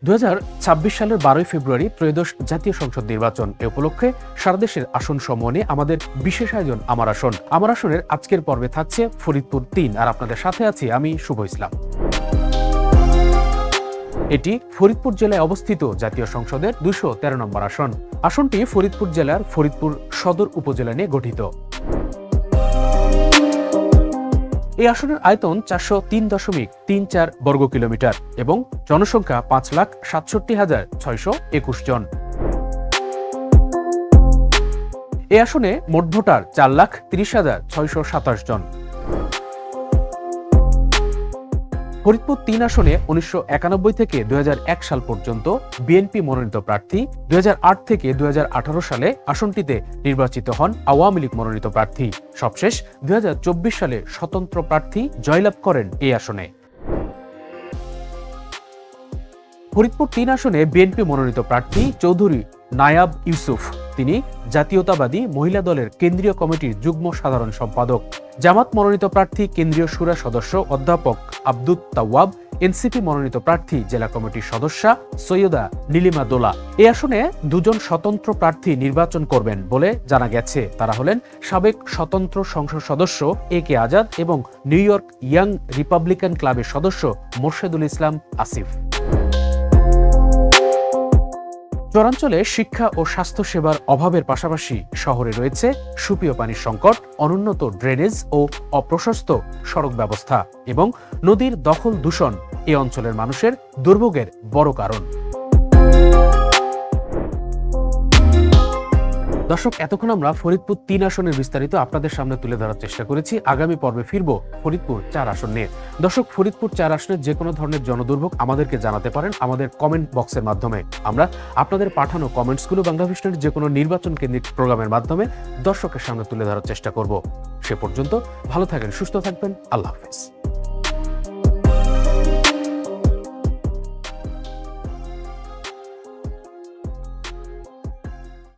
2026 সালের 12 ফেব্রুয়ারি ত্রয়োদশ জাতীয় সংসদ নির্বাচন। এ উপলক্ষে সারা দেশের আসন সমূহ নিয়ে আমাদের বিশেষ আয়োজন আমার আসন। আমার আসনের আজকের পর্বে থাকছে ফরিদপুর 3, আর আপনাদের সাথে আছি আমি শুভ ইসলাম। এটি ফরিদপুর জেলায় অবস্থিত জাতীয় সংসদের 213 নম্বর আসন। আসনটি ফরিদপুর জেলার ফরিদপুর সদর উপজেলা নিয়ে গঠিত। এই আসনের আয়তন 403.34 বর্গ কিলোমিটার এবং জনসংখ্যা 5,67,621 জন। এই আসনে মোট ভোটার 4,30,627 জন। ফরিদপুর 3 আসনে 1991 থেকে 2001 সাল পর্যন্ত বিএনপি মনোনীত প্রার্থী, 2008 থেকে 2018 সালে আসনটিতে নির্বাচিত হন আওয়ামী লীগ মনোনীত প্রার্থী। সবশেষ 2024 সালে স্বতন্ত্র প্রার্থী জয়লাভ করেন এই আসনে। ফরিদপুর 3 আসনে বিএনপি মনোনীত প্রার্থী চৌধুরী নায়াব ইউসুফ। তিনি জাতীয়তাবাদী মহিলা দলের কেন্দ্রীয় কমিটির যুগ্ম সাধারণ সম্পাদক। জামাত মনোনীত প্রার্থী কেন্দ্রীয় শুরা সদস্য অধ্যাপক আব্দুত তাওয়াব। এনসিপি মনোনীত প্রার্থী জেলা কমিটির সদস্যা সৈয়দা নীলিমা দোলা। এই আসনে দুজন স্বতন্ত্র প্রার্থী নির্বাচন করবেন বলে জানা গেছে। তারা হলেন সাবেক স্বতন্ত্র সংসদ সদস্য AK আজাদ এবং নিউ ইয়র্ক ইয়াং রিপাবলিকান ক্লাবের সদস্য মোর্শেদুল ইসলাম আসিফ। চরাঞ্চলে শিক্ষা ও স্বাস্থ্য সেবার অভাবের পাশাপাশি শহরে রয়েছে সুপেয় পানির সংকট, অনুন্নত ড্রেনেজ ও অপ্রশস্ত সড়ক ব্যবস্থা এবং নদীর দখল দূষণ এ অঞ্চলের মানুষের দুর্ভোগের বড় কারণ। দর্শক, এতক্ষণ আমরা ফরিদপুর 3 আসনের বিস্তারিত আপনাদের সামনে তুলে ধরার চেষ্টা করেছি। আগামী পর্বে ফিরব ফরিদপুর 4 আসন নিয়ে। দর্শক, ফরিদপুর 4 আসনের যে কোনো ধরনের জনদুর্ভোগ আমাদেরকে জানাতে পারেন আমাদের কমেন্ট বক্সের মাধ্যমে। আমরা আপনাদের পাঠানো কমেন্টসগুলো বাংলা ভিশনের যে কোনো নির্বাচন কেন্দ্রিক প্রোগ্রামের মাধ্যমে দর্শকের সামনে তুলে ধরার চেষ্টা করব। সে পর্যন্ত ভালো থাকেন, সুস্থ থাকবেন। আল্লাহ হাফেজ।